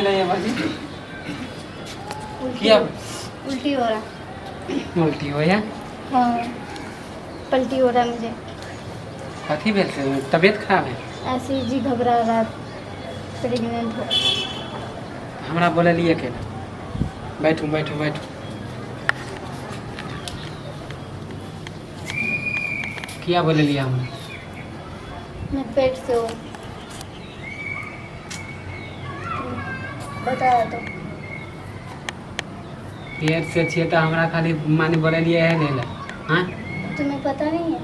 है बाजी क्या उल्टी हो रहा। उल्टी हो या हाँ पलटी हो रहा है मुझे। कथी भेल से तबीयत खराब है? ऐसे ही जी घबरा रहा, प्रेग्नेंट हो। हमरा बोले लिए के बैठू बैठू बैठू। क्या बोले लिया हम? मैं पेट से हूँ। बताया तो पेट से छिए तो हमरा खाली मानी बोले लिए है ले ले। हाँ तुम्हें पता नहीं है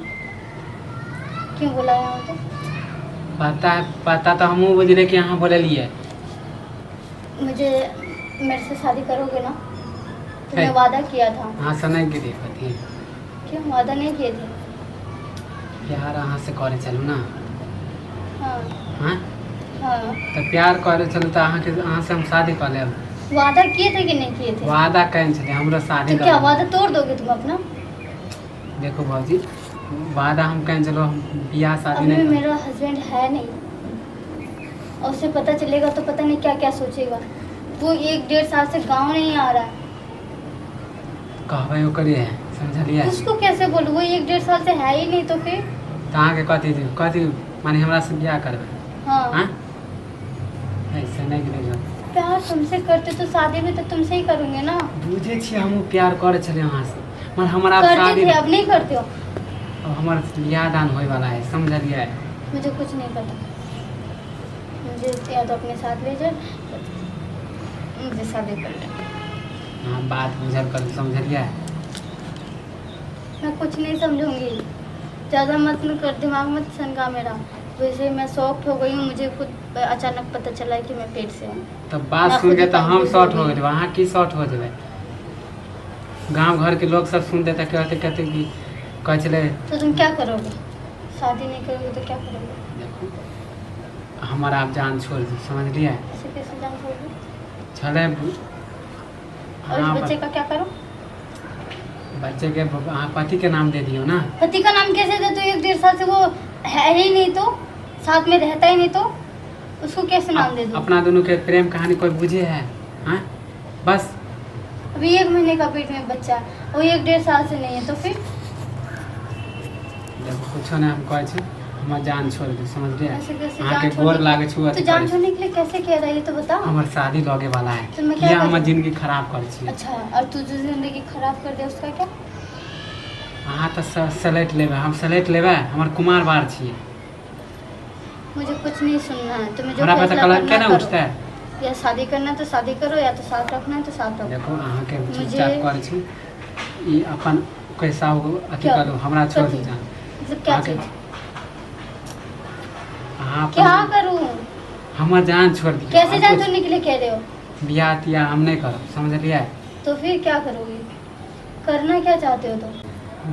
क्यों बुलाया हो? तो पता तो हमू बुझले कि यहाँ बोले लिए। मुझे मेरे से शादी करोगे ना? तुमने है। वादा किया था। हाँ समय के देखती है क्यों वादा नहीं किए थे? प्यार अहाँ से करे चलू ना। हाँ हाँ हाँ तो प्यार करे चलू तो अहाँ से हम शादी कर लेब। वादा किए थे कि नहीं किए थे? वादा कहीं चले हमरो शादी तो क्या कर। वादा तोड़ दोगे तुम अपना? देखो भाजी वादा हम कहीं चलो हम बियाह शादी अभी नहीं कर- मेरा हस्बैंड है नहीं और उसे पता चलेगा तो पता नहीं क्या क्या सोचेगा। वो 1-1.5 साल से गांव नहीं आ रहा है। कहबे ओकरे है समझलिए। उसको कैसे बोलूँ? वो 1-1.5 साल से है ही नहीं तो फिर। तो अहाँके कथी माने हमरा से बियाह करबे? हाँ हाँ ऐसे नहीं गिरेगा। प्यार तुमसे करते तो शादी भी तो तुमसे ही करूँगे ना। बुझे छी हम प्यार करे चले अहाँ से मगर हमारा करते शादी थे अब नहीं करते हो। अब हमार बियाह दान होए वाला है समझलिए। मुझे कुछ नहीं पता। मुझे या तो अपने साथ ले जाए मुझे शादी कर ले। हाँ बात बुझल कर समझलिए। मैं कुछ नहीं समझूंगी। ज़्यादा मत न कर, दिमाग मत सनका मेरा। वैसे मैं सॉफ्ट हो गई हूँ। मुझे खुद अचानक पता चला है कि मैं पेट से हूँ। तब बात मैं सुन खुद के ही तो हम confuse शॉर्ट हो हो गई। गए। वहाँ की शॉर्ट हो जाए गांव घर के लोग सब सुन देते कहते कि कह चले तो तुम क्या करोगे? शादी नहीं करोगे तो क्या करोगे? देखो हमारा आप जान छोड़ दी समझलिए। ऐसे कैसे जान छोड़ोगे? चले और हाँ इस बच्चे का क्या करो? बच्चे के हाँ पति के नाम दे दियो ना। पति का नाम कैसे दे? तो 1-1.5 साल से वो है ही नहीं तो साथ में रहता ही नहीं तो उसको कैसे नाम दे दूँ? अपना दोनों के प्रेम कहानी कोई बुझे है? हाँ बस अभी 1 महीने का पेट में बच्चा है और 1-1.5 साल से नहीं है तो फिर देखो कुछ नहीं हम कहे छी हमार जान छोड़ दी समझलिए। ऐसे कैसे अहाँ के जान गोर छोड़ने लागे छू तो जान छोड़ने के लिए कैसे किया था ये तो बताओ। हमार शादी लगे वाला है तो मैं क्या ये करूं? हमार जिंदगी खराब कर छी। अच्छा और तू जो जिंदगी खराब कर दे उसका क्या? अहाँ तो सलेट लेबे हम सलेट लेबे हमार कुमार बार छिए। मुझे कुछ नहीं सुनना है। तुम्हें जो हमरा पे तो फैसला कलर करना केना करो। उठता है। या शादी करना है तो शादी करो या तो साथ रखना है तो साथ रखो। देखो अहाँ के मुझे- चुपचाप कर छी ई अपन कैसा हो अथी क्या? करू हमरा छोड़ कथी? दी जान। मतलब क्या आके- चीज? अहाँ क्या अपन करूं? हमार जान छोड़ दी। कैसे जान छोड़ने के लिए कह रहे हो? बियाह तियाह हम नहीं करब समझलिए। तो फिर क्या करोगे? करना क्या चाहते हो तुम?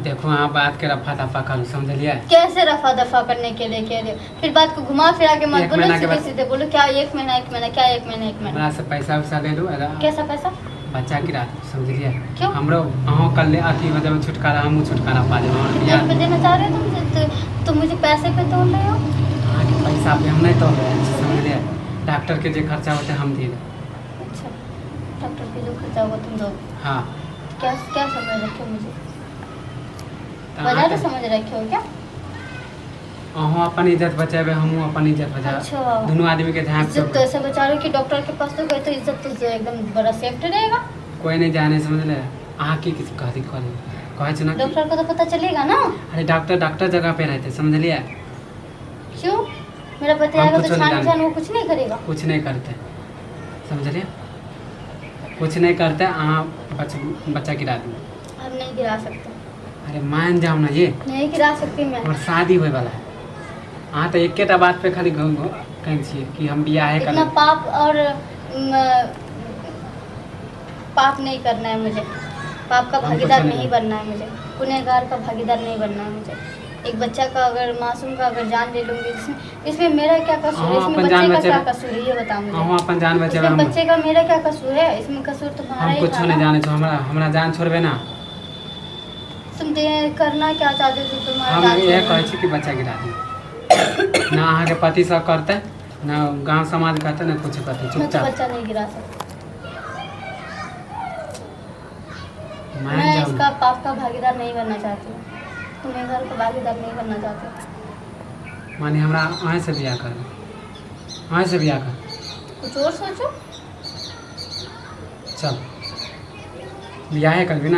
देखो अहाँ बात के रफा दफा करू समझलिए। कैसे रफा दफा करने के लिए कह रहे हो? फिर बात को घुमा फिरा के मत एक बोलो, महीना के सीधे बाद- सीधे बोलो। क्या 1 महीना 1 महीना क्या 1 महीना 1 महीना? हमरा से पैसा वैसा ले लू कैसा पैसा? बच्चा गिरा दू समझलिए। क्यों? हमरो अहाँ कल अथी हो जाए छुटकारा हमहूँ छुटकारा पा जाए हमार कितने बियाह। रुपए देना चाह रहे हो तुम? तुम मुझे पैसे पे तोड़ रहे हो? अहाँके पैसा पे हम नहीं तोड़ रहे हैं समझलिए। डॉक्टर के जो खर्चा होते हम दे दें। अच्छा डॉक्टर के जो खर्चा होगा तुम दो। हाँ क्या क्या समझ रखे हो मुझे? तो वजह अहाँके- तो समझ रखे हो क्या? अहूँ अपन इज्जत बचाबे हमहूँ अपन इज्जत बचा अच्छा। दोनों आदमी के ध्यान इज्जत तो ऐसे बचा रहे हो कि डॉक्टर के पास तो गए तो इज्जत तो एकदम बड़ा सेफ्ट रहेगा। कोई नहीं जाने समझले। अहाँ की किसी कहती कहे छी ना कि- डॉक्टर को तो पता चलेगा ना। अरे डॉक्टर जगह पे रहते समझलिए। क्यों? मेरा पति हम आएगा कुछ तो नहीं छान जाने। छान वो कुछ नहीं करेगा। कुछ नहीं करते समझलिए। कुछ नहीं करते अहाँ बच्चा गिरा दू। अब नहीं गिरा सकते। अरे मान जाओ ना ये नहीं गिरा सकती मैं। और शादी होए वाला है। अहाँ तो एकेटा बात पे खाली कहै छियै कि हम बियाहे इतना कर। पाप और पाप नहीं करना है मुझे। पाप का हमको भागीदार चलेगा। नहीं बनना है मुझे। गुनहगार का भागीदार नहीं बनना है मुझे। एक बच्चा का अगर मासूम का अगर जान ले लूंगी इसमें मेरा क्या कसूर है? हाँ, इसमें अपन बच्चे जान का बचे- क्या कसूर है ये बता मुझे। अहूँ अपन जान बचेबे इसमें हम बच्चे का मेरा क्या कसूर है? इसमें कसूर तुम्हारा हम ही कुछ था नहीं ना। जाने छो हमरा जान छोड़बे ना। तुम करना क्या चाहते थे? तुम्हारा हम जान ये छोड़ना। कहै छी कि बच्चा गिरा दी ना अहाँके पति सब करते ना गांव समाज कहते ना कुछ कहते मैं तो चुपचाप बच्चा नहीं गिरा सकती। मैं मैं जाऊँ इसका पाप का भागीदार नहीं बनना चाहती हूँ। तुम्हें घर का भागीदार नहीं बनना चाहती। माने हमरा अहें से बियाह कर अहें से बियाह कर कुछ और सोचो। चल बियाहे कर भी ना